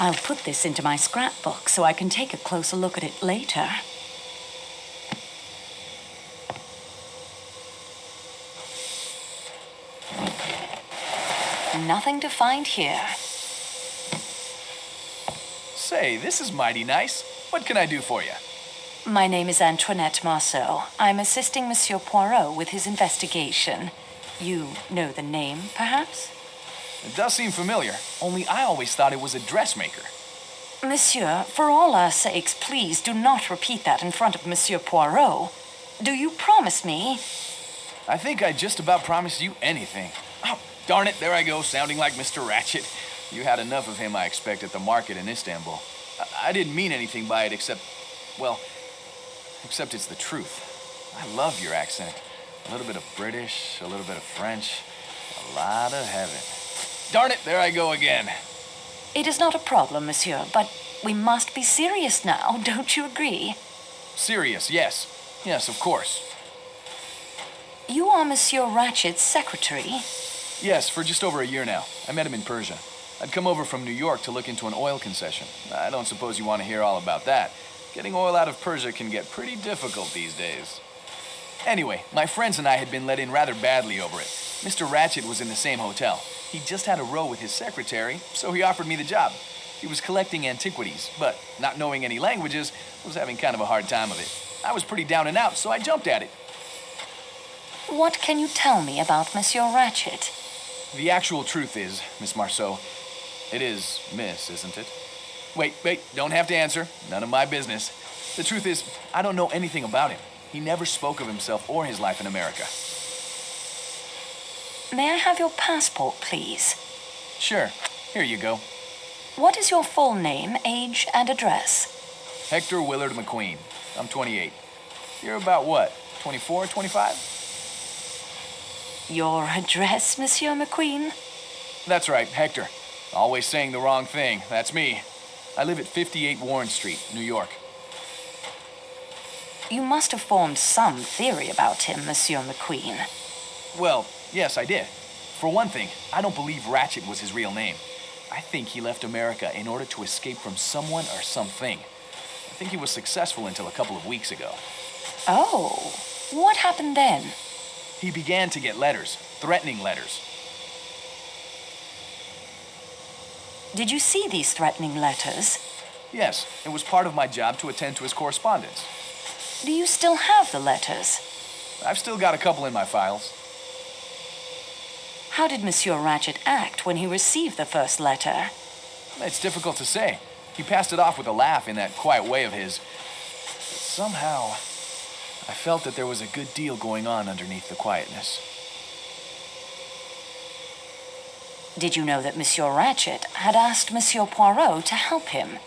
I'll put this into my scrapbook so I can take a closer look at it later. Nothing to find here. Say, this is mighty nice. What can I do for you? My name is Antoinette Marceau. I'm assisting Monsieur Poirot with his investigation. You know the name, perhaps? It does seem familiar, only I always thought it was a dressmaker. Monsieur, for all our sakes, please do not repeat that in front of Monsieur Poirot. Do you promise me? I think I just about promised you anything. Oh, darn it, there I go, sounding like Mr. Ratchett. You had enough of him, I expect, at the market in Istanbul. I didn't mean anything by it except it's the truth. I love your accent. A little bit of British, a little bit of French, a lot of heaven. Darn it, there I go again. It is not a problem, monsieur, but we must be serious now, don't you agree? Serious, yes. Yes, of course. You are Monsieur Ratchett's secretary? Yes, for just over a year now. I met him in Persia. I'd come over from New York to look into an oil concession. I don't suppose you want to hear all about that. Getting oil out of Persia can get pretty difficult these days. Anyway, my friends and I had been let in rather badly over it. Mr. Ratchett was in the same hotel. He just had a row with his secretary, so he offered me the job. He was collecting antiquities, but not knowing any languages, was having kind of a hard time of it. I was pretty down and out, so I jumped at it. What can you tell me about Monsieur Ratchett? The actual truth is, Miss Marceau, it is Miss, isn't it? Wait, don't have to answer. None of my business. The truth is, I don't know anything about him. He never spoke of himself or his life in America. May I have your passport, please? Sure. Here you go. What is your full name, age, and address? Hector Willard McQueen. I'm 28. You're about what, 24, 25? Your address, Monsieur McQueen? That's right, Hector. Always saying the wrong thing. That's me. I live at 58 Warren Street, New York. You must have formed some theory about him, Monsieur McQueen. Well, yes, I did. For one thing, I don't believe Ratchett was his real name. I think he left America in order to escape from someone or something. I think he was successful until a couple of weeks ago. Oh, what happened then? He began to get letters, threatening letters. Did you see these threatening letters? Yes, it was part of my job to attend to his correspondence. Do you still have the letters? I've still got a couple in my files. How did Monsieur Ratchett act when he received the first letter? It's difficult to say. He passed it off with a laugh in that quiet way of his. But somehow, I felt that there was a good deal going on underneath the quietness. Did you know that Monsieur Ratchett had asked Monsieur Poirot to help him?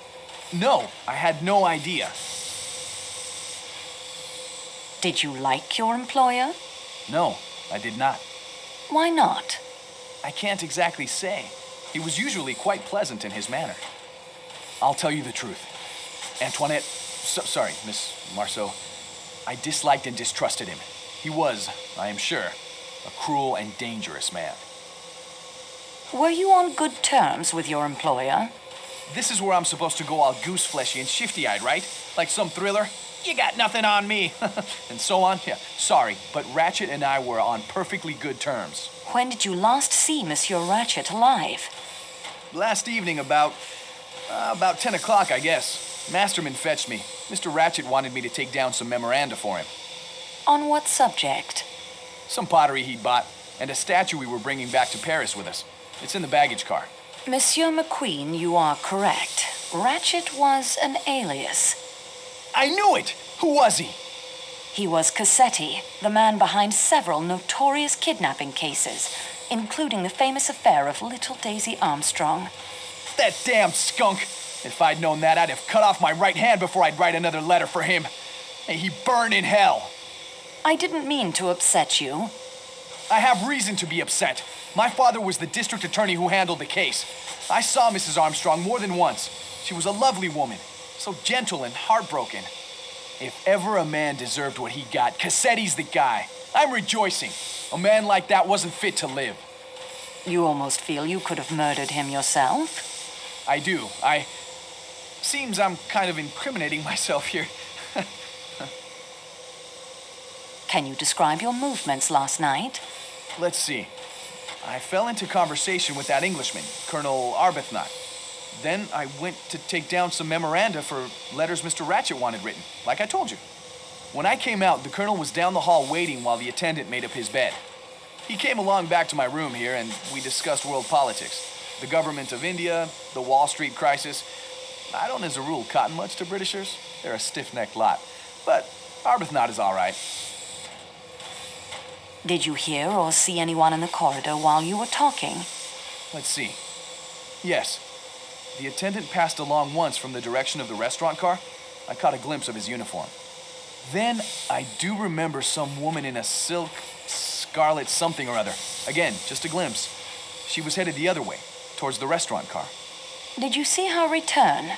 No, I had no idea. Did you like your employer? No, I did not. Why not? I can't exactly say. He was usually quite pleasant in his manner. I'll tell you the truth. Antoinette, sorry, Miss Marceau, I disliked and distrusted him. He was, I am sure, a cruel and dangerous man. Were you on good terms with your employer? This is where I'm supposed to go all goose-fleshy and shifty-eyed, right? Like some thriller? You got nothing on me. And so on. Yeah, sorry, but Ratchett and I were on perfectly good terms. When did you last see Monsieur Ratchett alive? Last evening about 10 o'clock, I guess. Masterman fetched me. Mr. Ratchett wanted me to take down some memoranda for him. On what subject? Some pottery he'd bought, and a statue we were bringing back to Paris with us. It's in the baggage car. Monsieur McQueen, you are correct. Ratchett was an alias. I knew it! Who was he? He was Cassetti, the man behind several notorious kidnapping cases, including the famous affair of little Daisy Armstrong. That damn skunk! If I'd known that, I'd have cut off my right hand before I'd write another letter for him. May he burn in hell. I didn't mean to upset you. I have reason to be upset. My father was the district attorney who handled the case. I saw Mrs. Armstrong more than once. She was a lovely woman, so gentle and heartbroken. If ever a man deserved what he got, Cassetti's the guy. I'm rejoicing. A man like that wasn't fit to live. You almost feel you could have murdered him yourself? I do. Seems I'm kind of incriminating myself here. Can you describe your movements last night? Let's see. I fell into conversation with that Englishman, Colonel Arbuthnot. Then I went to take down some memoranda for letters Mr. Ratchett wanted written, like I told you. When I came out, the colonel was down the hall waiting while the attendant made up his bed. He came along back to my room here, and we discussed world politics. The government of India, the Wall Street crisis. I don't, as a rule, cotton much to Britishers. They're a stiff-necked lot. But Arbuthnot is all right. Did you hear or see anyone in the corridor while you were talking? Let's see. Yes. The attendant passed along once from the direction of the restaurant car. I caught a glimpse of his uniform. Then I do remember some woman in a silk, scarlet something or other. Again, just a glimpse. She was headed the other way, towards the restaurant car. Did you see her return?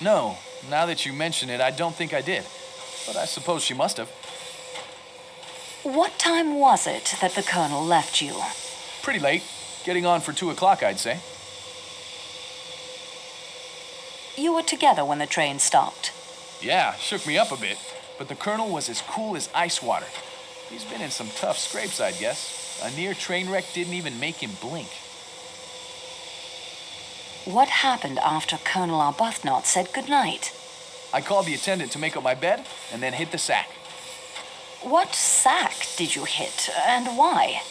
No, now that you mention it, I don't think I did. But I suppose she must have. What time was it that the colonel left you? Pretty late. Getting on for 2 o'clock, I'd say. You were together when the train stopped. Yeah, shook me up a bit. But the colonel was as cool as ice water. He's been in some tough scrapes, I'd guess. A near train wreck didn't even make him blink. What happened after Colonel Arbuthnot said goodnight? I called the attendant to make up my bed and then hit the sack. What sack did you hit, and why?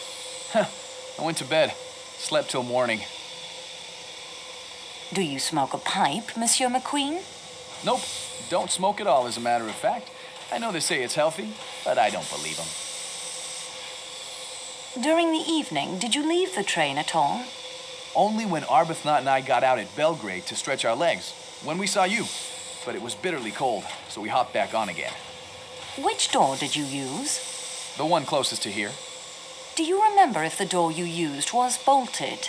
I went to bed. Slept till morning. Do you smoke a pipe, Monsieur McQueen? Nope. Don't smoke at all, as a matter of fact. I know they say it's healthy, but I don't believe them. During the evening, did you leave the train at all? Only when Arbuthnot and I got out at Belgrade to stretch our legs. When we saw you. But it was bitterly cold, so we hopped back on again. Which door did you use? The one closest to here. Do you remember if the door you used was bolted?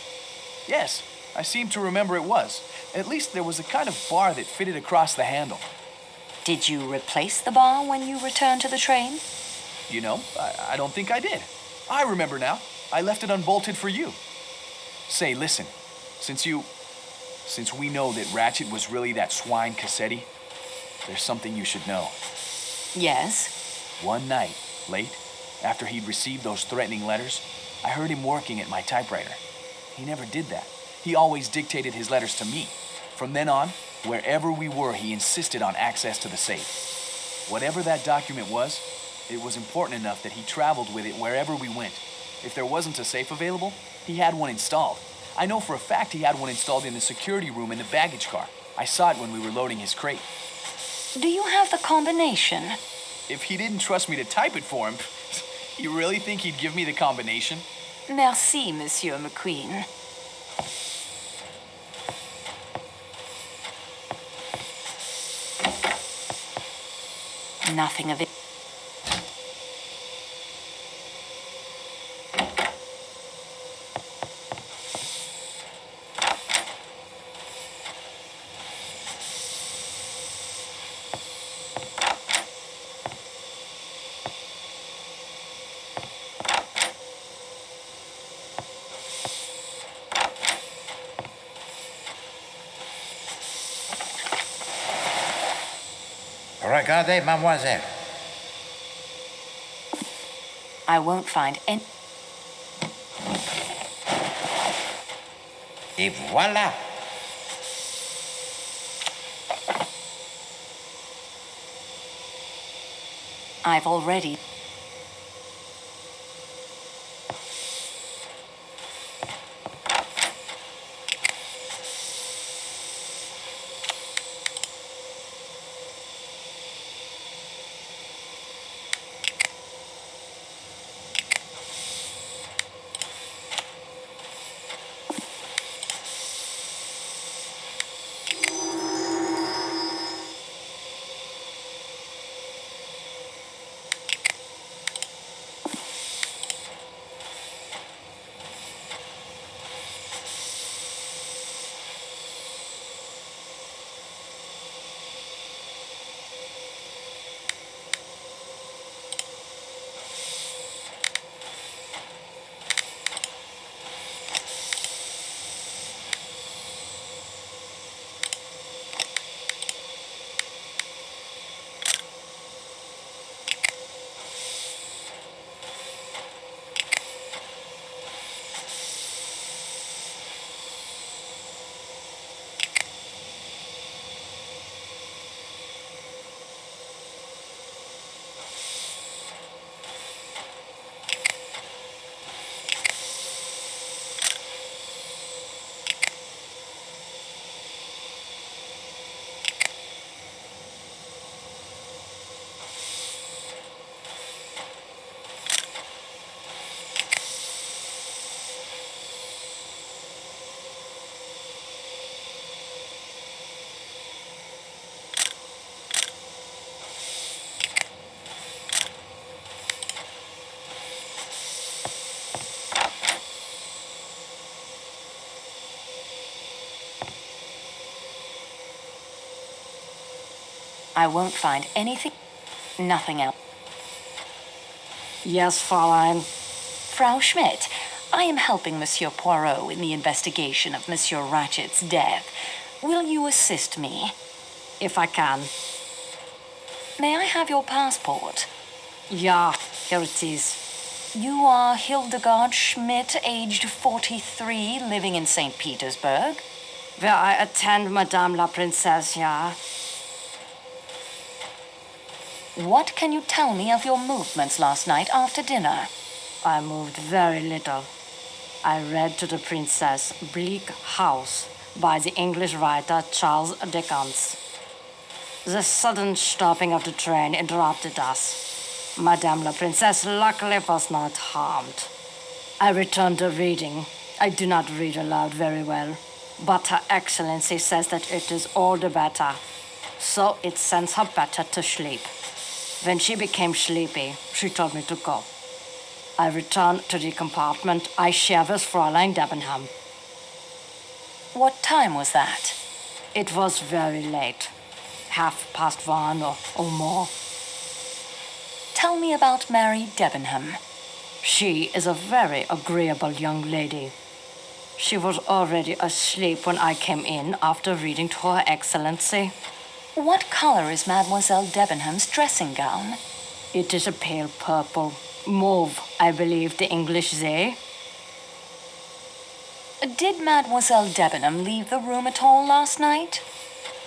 Yes, I seem to remember it was. At least there was a kind of bar that fitted across the handle. Did you replace the bar when you returned to the train? You know, I don't think I did. I remember now. I left it unbolted for you. Say, listen, since we know that Ratchett was really that swine Cassetti, there's something you should know. Yes? One night, late, after he'd received those threatening letters, I heard him working at my typewriter. He never did that. He always dictated his letters to me. From then on, wherever we were, he insisted on access to the safe. Whatever that document was, it was important enough that he traveled with it wherever we went. If there wasn't a safe available, he had one installed. I know for a fact he had one installed in the security room in the baggage car. I saw it when we were loading his crate. Do you have the combination? If he didn't trust me to type it for him, you really think he'd give me the combination? Merci, Monsieur McQueen. Nothing of it. Regardez, mademoiselle. I won't find any. Et voilà. I've already. I won't find anything, nothing else. Yes, Fräulein. Frau Schmidt, I am helping Monsieur Poirot in the investigation of Monsieur Ratchett's death. Will you assist me? If I can. May I have your passport? Yeah, here it is. You are Hildegard Schmidt, aged 43, living in St. Petersburg. Where I attend Madame la Princesse, yeah. What can you tell me of your movements last night after dinner? I moved very little. I read to the Princess Bleak House by the English writer Charles Dickens. The sudden stopping of the train interrupted us. Madame la Princesse luckily was not harmed. I returned to reading. I do not read aloud very well, but Her Excellency says that it is all the better, so it sends her better to sleep. When she became sleepy, she told me to go. I returned to the compartment I share with Fräulein Debenham. What time was that? It was very late, 1:30 or more. Tell me about Mary Debenham. She is a very agreeable young lady. She was already asleep when I came in after reading to Her Excellency. What color is Mademoiselle Debenham's dressing gown? It is a pale purple. Mauve, I believe the English say. Did Mademoiselle Debenham leave the room at all last night?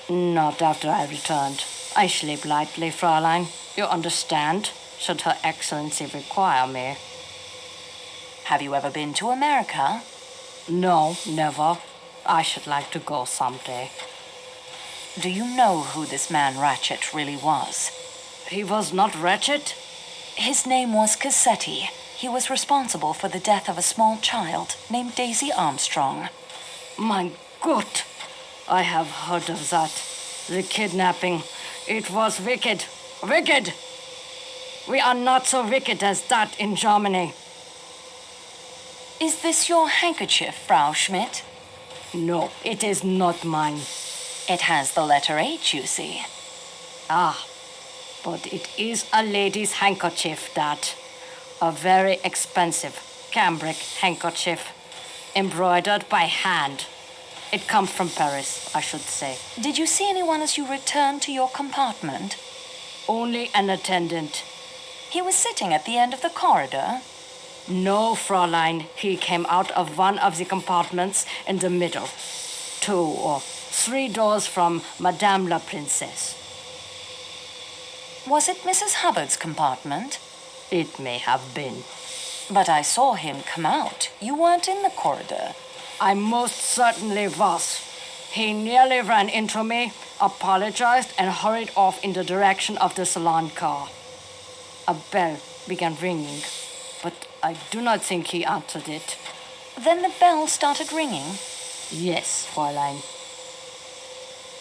Not after I returned. I sleep lightly, Fräulein. You understand? Should Her Excellency require me. Have you ever been to America? No, never. I should like to go someday. Do you know who this man Ratchett really was? He was not Ratchett? His name was Cassetti. He was responsible for the death of a small child named Daisy Armstrong. My God! I have heard of that. The kidnapping. It was wicked. Wicked! We are not so wicked as that in Germany. Is this your handkerchief, Frau Schmidt? No, it is not mine. It has the letter H, you see. Ah, but it is a lady's handkerchief, that. A very expensive cambric handkerchief, embroidered by hand. It comes from Paris, I should say. Did you see anyone as you returned to your compartment? Only an attendant. He was sitting at the end of the corridor. No, Fräulein. He came out of one of the compartments in the middle. 2 or 3 doors from Madame la Princesse. Was it Mrs. Hubbard's compartment? It may have been. But I saw him come out. You weren't in the corridor. I most certainly was. He nearly ran into me, apologized, and hurried off in the direction of the salon car. A bell began ringing, but I do not think he answered it. Then the bell started ringing? Yes, Fräulein.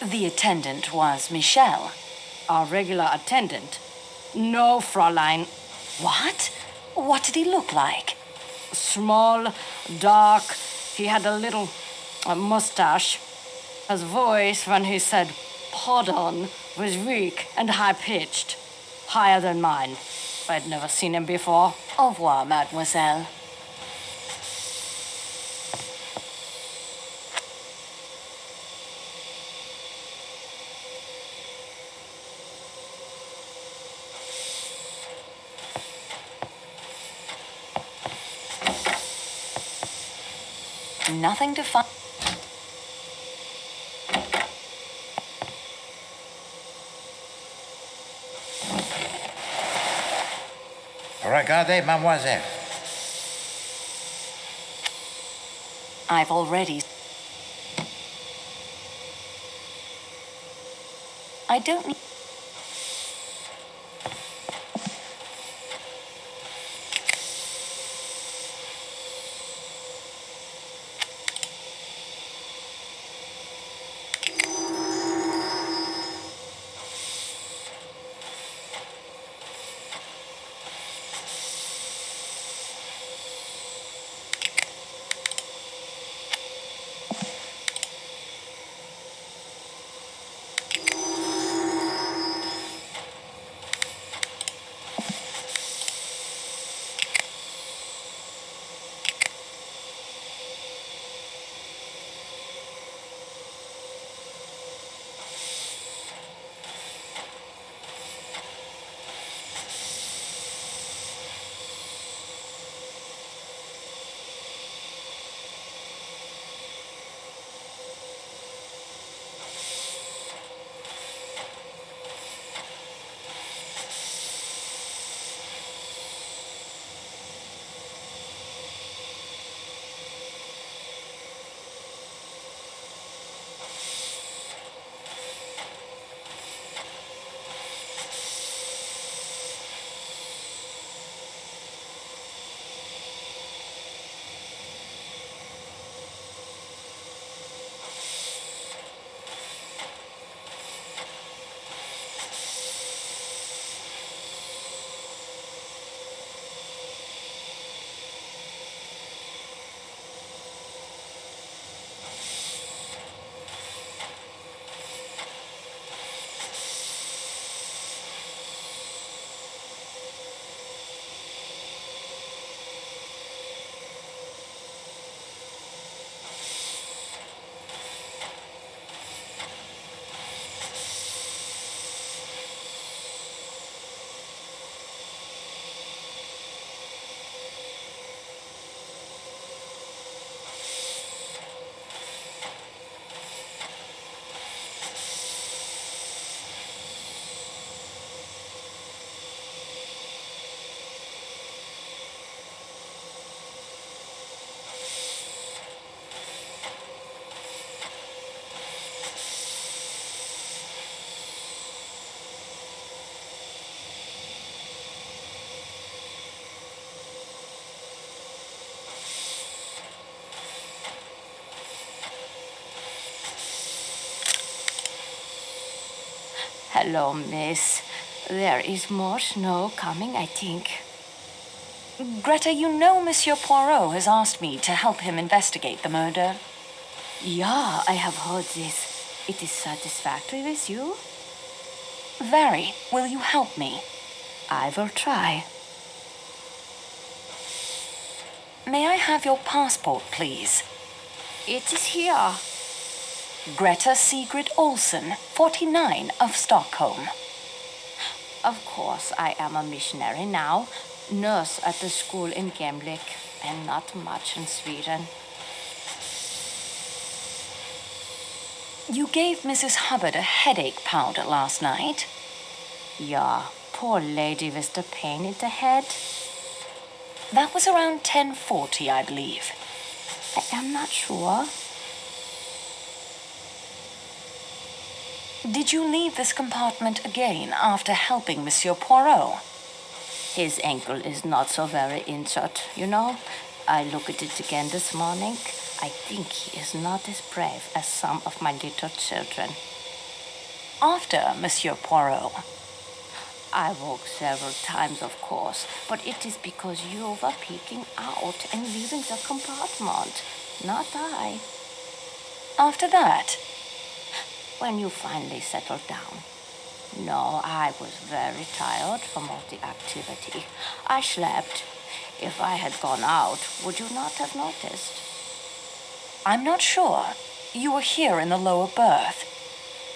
The attendant was Michel. Our regular attendant? No, Fräulein. What? What did he look like? Small, dark. He had a little mustache. His voice, when he said pardon, was weak and high-pitched. Higher than mine. I'd never seen him before. Au revoir, mademoiselle. Nothing to find. Regardez, mademoiselle. I've already. I don't need. Hello, miss. There is more snow coming, I think. Greta, you know Monsieur Poirot has asked me to help him investigate the murder. Yeah, I have heard this. It is satisfactory with you? Very. Will you help me? I will try. May I have your passport, please? It is here. Greta Sigrid Olsen, 49, of Stockholm. Of course, I am a missionary now, nurse at the school in Gemlik, and not much in Sweden. You gave Mrs. Hubbard a headache powder last night. Yeah, poor lady with the pain in the head. That was around 10:40, I believe. I am not sure. Did you leave this compartment again after helping Monsieur Poirot? His ankle is not so very injured, you know. I looked at it again this morning. I think he is not as brave as some of my little children. After Monsieur Poirot. I woke several times, of course, but it is because you were peeking out and leaving the compartment, not I. After that? When you finally settled down. No, I was very tired from all the activity. I slept. If I had gone out, would you not have noticed? I'm not sure. You were here in the lower berth.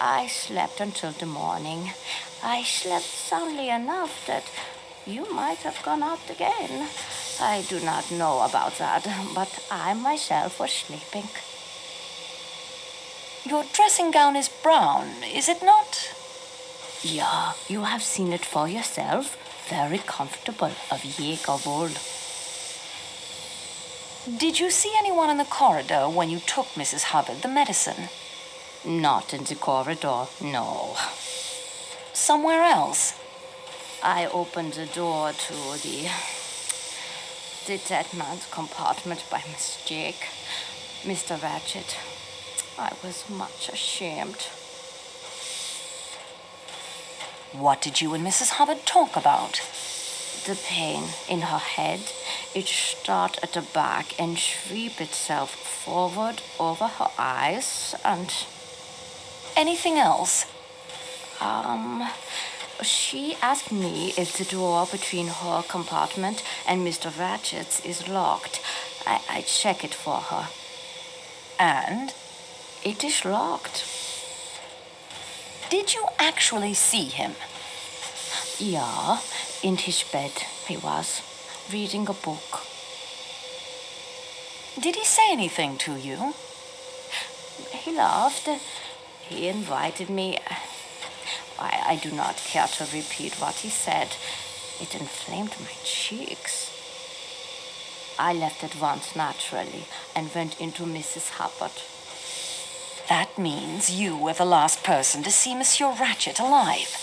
I slept until the morning. I slept soundly enough that you might have gone out again. I do not know about that, but I myself was sleeping. Your dressing gown is brown, is it not? Yeah, you have seen it for yourself. Very comfortable, of Jaeger wool. Did you see anyone in the corridor when you took Mrs. Hubbard the medicine? Not in the corridor, no. Somewhere else? I opened the door to the dead man's compartment by mistake. Mr. Ratchett. I was much ashamed. What did you and Mrs. Hubbard talk about? The pain in her head. It started at the back and sweep itself forward over her eyes and... Anything else? She asked me if the door between her compartment and Mr. Ratchett's is locked. I check it for her. And? It is locked. Did you actually see him? Yeah, in his bed he was, reading a book. Did he say anything to you? He laughed. He invited me. I do not care to repeat what he said. It inflamed my cheeks. I left at once naturally and went into Mrs. Hubbard. That means you were the last person to see Monsieur Ratchett alive.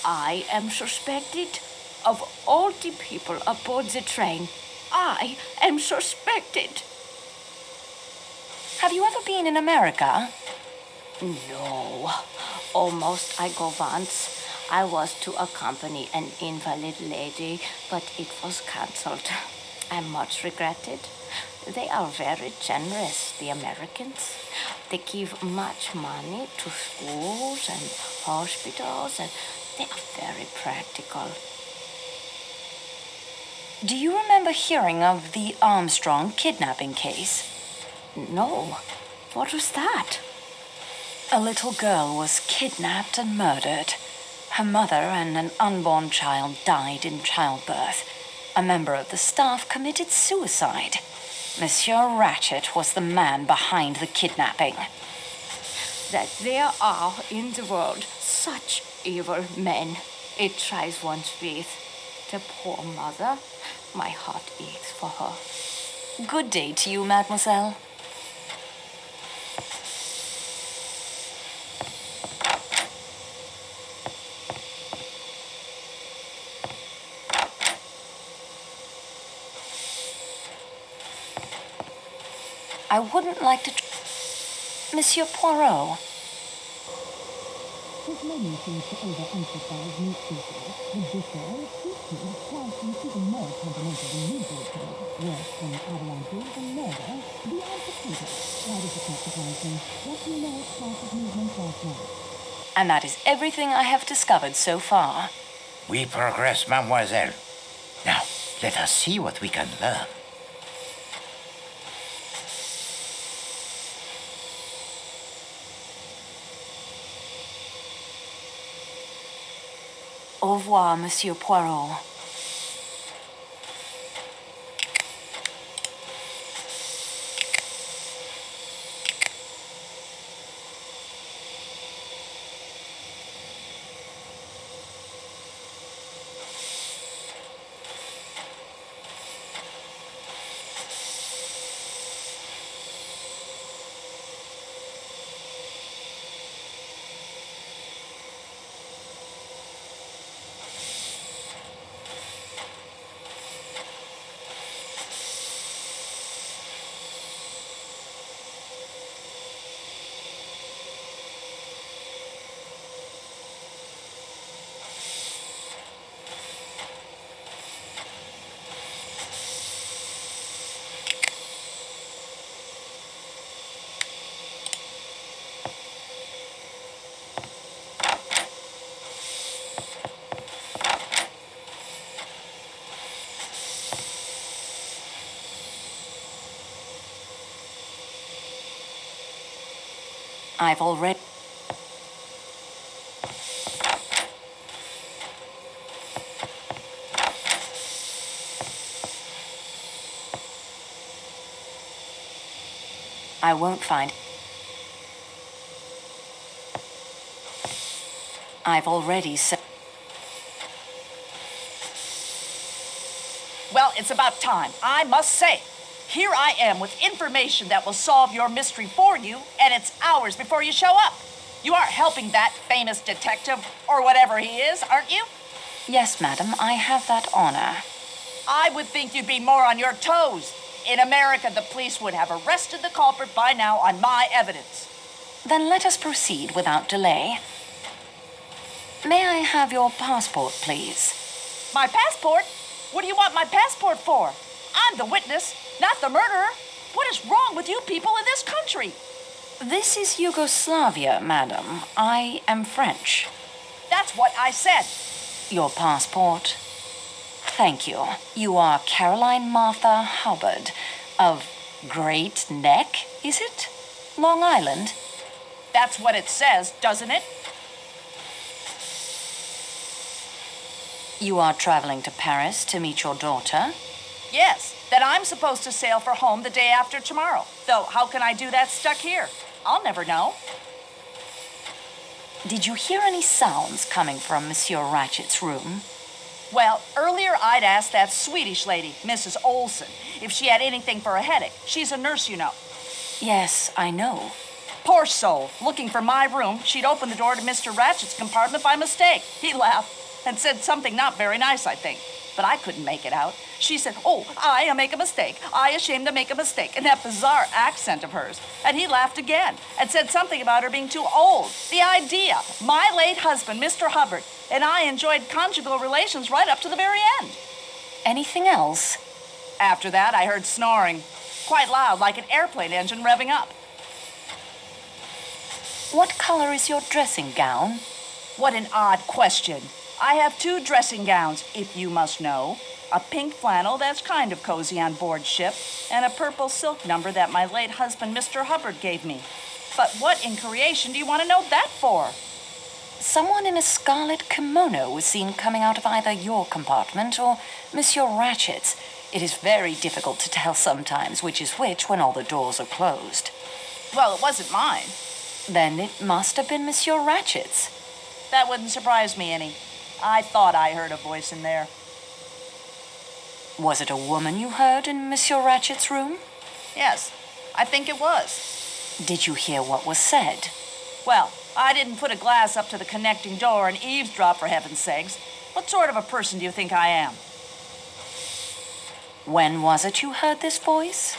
I am suspected of all the people aboard the train. I am suspected. Have you ever been in America? No. Almost I go once. I was to accompany an invalid lady, but it was cancelled. I much regret it. They are very generous, the Americans. They give much money to schools and hospitals, and they are very practical. Do you remember hearing of the Armstrong kidnapping case? No. What was that? A little girl was kidnapped and murdered. Her mother and an unborn child died in childbirth. A member of the staff committed suicide. Monsieur Ratchett was the man behind the kidnapping. That there are in the world such evil men. It tries one's faith. The poor mother. My heart aches for her. Good day to you, mademoiselle. I wouldn't like to... Monsieur Poirot. His menu seems to overemphasize meat dishes. The butcher, seafood, slicing even more temperamental than usual to me. Worse than avalanches and murder. Beyond potato. Why does it not surprise me? What do you know of classic movements last night? And that is everything I have discovered so far. We progress, mademoiselle. Now, let us see what we can learn. Au revoir, Monsieur Poirot. I've already... I won't find... I've already said... Well, it's about time. I must say, here I am with information that will solve your mystery for you, and it's hours before you show up. You aren't helping that famous detective, or whatever he is, aren't you? Yes, madam, I have that honor. I would think you'd be more on your toes. In America, the police would have arrested the culprit by now on my evidence. Then let us proceed without delay. May I have your passport, please? My passport? What do you want my passport for? I'm the witness, not the murderer. What is wrong with you people in this country? This is Yugoslavia, madam. I am French. That's what I said. Your passport. Thank you. You are Caroline Martha Hubbard of Great Neck, is it? Long Island? That's what it says, doesn't it? You are traveling to Paris to meet your daughter? Yes, that I'm supposed to sail for home the day after tomorrow. Though, how can I do that stuck here? I'll never know. Did you hear any sounds coming from Monsieur Ratchett's room? Well, earlier I'd asked that Swedish lady, Mrs. Olson, if she had anything for a headache. She's a nurse, you know. Yes, I know. Poor soul. Looking for my room, she'd opened the door to Mr. Ratchett's compartment by mistake. He laughed and said something not very nice, I think. But I couldn't make it out. She said, "Oh, I make a mistake. I ashamed to make a mistake," in that bizarre accent of hers. And he laughed again and said something about her being too old. The idea. My late husband, Mr. Hubbard, and I enjoyed conjugal relations right up to the very end. Anything else? After that, I heard snoring. Quite loud, like an airplane engine revving up. What color is your dressing gown? What an odd question. I have 2 dressing gowns, if you must know. A pink flannel that's kind of cozy on board ship, and a purple silk number that my late husband, Mr. Hubbard, gave me. But what in creation do you want to know that for? Someone in a scarlet kimono was seen coming out of either your compartment or Monsieur Ratchett's. It is very difficult to tell sometimes which is which when all the doors are closed. Well, it wasn't mine. Then it must have been Monsieur Ratchett's. That wouldn't surprise me any. I thought I heard a voice in there. Was it a woman you heard in Monsieur Ratchett's room? Yes, I think it was. Did you hear what was said? Well, I didn't put a glass up to the connecting door and eavesdrop, for heaven's sakes. What sort of a person do you think I am? When was it you heard this voice?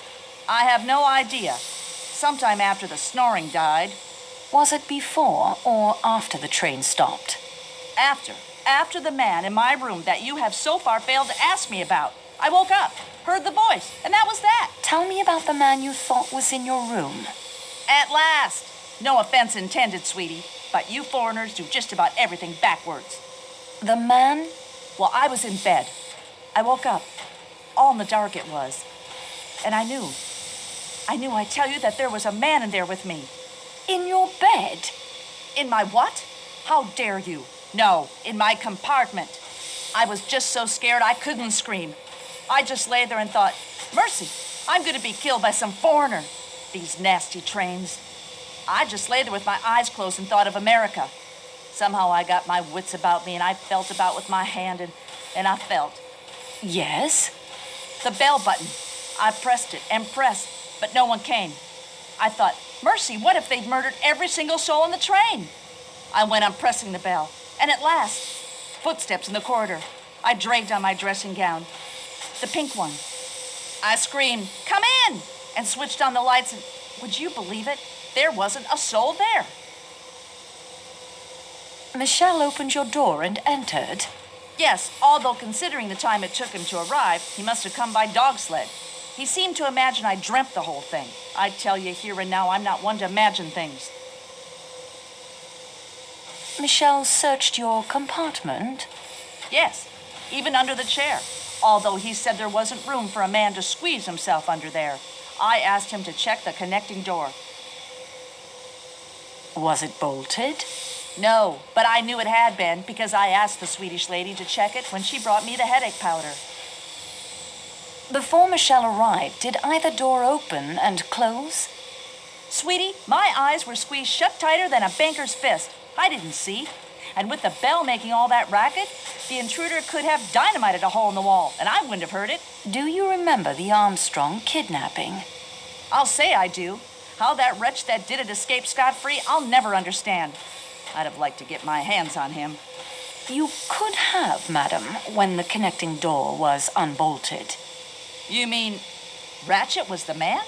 I have no idea. Sometime after the snoring died. Was it before or after the train stopped? After the man in my room that you have so far failed to ask me about. I woke up, heard the voice, and that was that. Tell me about the man you thought was in your room. At last. No offense intended, sweetie, but you foreigners do just about everything backwards. The man? Well, I was in bed. I woke up. All in the dark it was. And I knew, I tell you, that there was a man in there with me. In your bed? In my what? How dare you? No, in my compartment. I was just so scared I couldn't scream. I just lay there and thought, mercy, I'm going to be killed by some foreigner. These nasty trains. I just lay there with my eyes closed and thought of America. Somehow I got my wits about me and I felt about with my hand and I felt. Yes? The bell button. I pressed it and pressed, but no one came. I thought, mercy, what if they'd murdered every single soul on the train? I went on pressing the bell, and at last, footsteps in the corridor. I dragged on my dressing gown, the pink one. I screamed, come in, and switched on the lights, and would you believe it? There wasn't a soul there. Michel opened your door and entered. Yes, although considering the time it took him to arrive, he must have come by dog sled. He seemed to imagine I dreamt the whole thing. I tell you here and now, I'm not one to imagine things. Michel searched your compartment? Yes, even under the chair, although he said there wasn't room for a man to squeeze himself under there. I asked him to check the connecting door. Was it bolted? No, but I knew it had been because I asked the Swedish lady to check it when she brought me the headache powder. Before Michel arrived, did either door open and close? Sweetie, my eyes were squeezed shut tighter than a banker's fist. I didn't see. And with the bell making all that racket, the intruder could have dynamited a hole in the wall, and I wouldn't have heard it. Do you remember the Armstrong kidnapping? I'll say I do. How that wretch that did it escaped scot-free, I'll never understand. I'd have liked to get my hands on him. You could have, madam, when the connecting door was unbolted. You mean Ratchett was the man?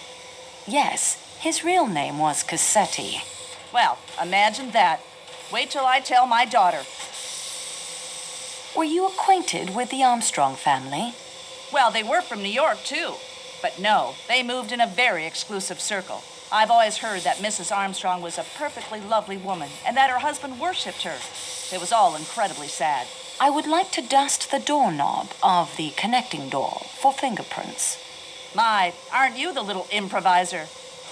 Yes, his real name was Cassetti. Well, imagine that. Wait till I tell my daughter. Were you acquainted with the Armstrong family? Well, they were from New York, too. But no, they moved in a very exclusive circle. I've always heard that Mrs. Armstrong was a perfectly lovely woman and that her husband worshipped her. It was all incredibly sad. I would like to dust the doorknob of the connecting door for fingerprints. My, aren't you the little improviser?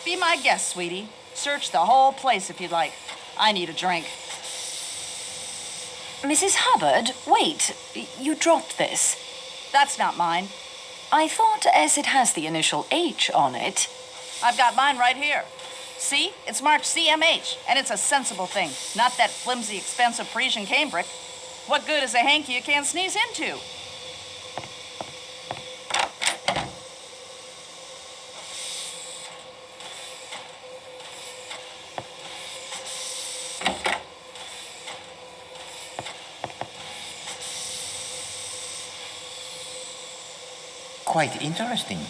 Be my guest, sweetie. Search the whole place if you'd like. I need a drink. Mrs. Hubbard, wait. You dropped this. That's not mine. I thought as it has the initial H on it. I've got mine right here. See? It's marked CMH, and it's a sensible thing, not that flimsy, expensive Parisian cambric. What good is a hanky you can't sneeze into? Quite interesting.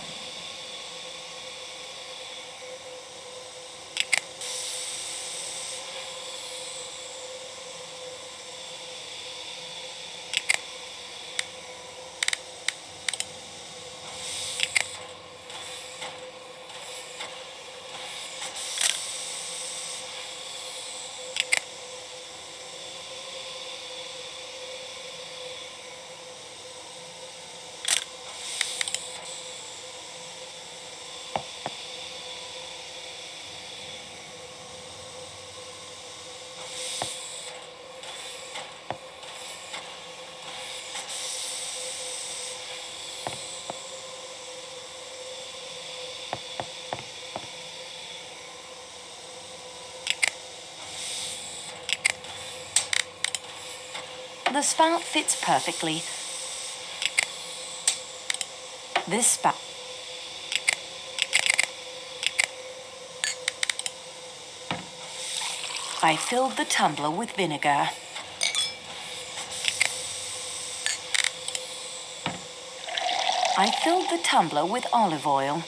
The spout fits perfectly. This spout... I filled the tumbler with vinegar. I filled the tumbler with olive oil.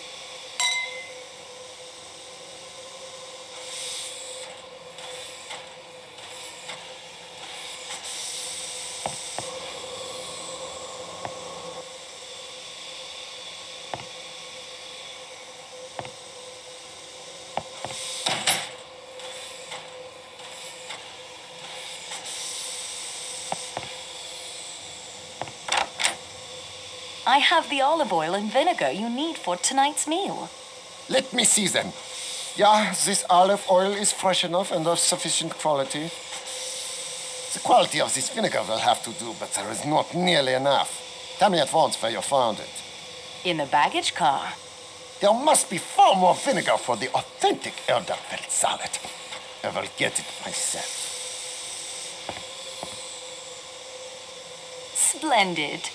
I have the olive oil and vinegar you need for tonight's meal. Let me see then. Yeah, this olive oil is fresh enough and of sufficient quality. The quality of this vinegar will have to do, but there is not nearly enough. Tell me at once where you found it. In the baggage car. There must be far more vinegar for the authentic elderfeld salad. I will get it myself. Splendid.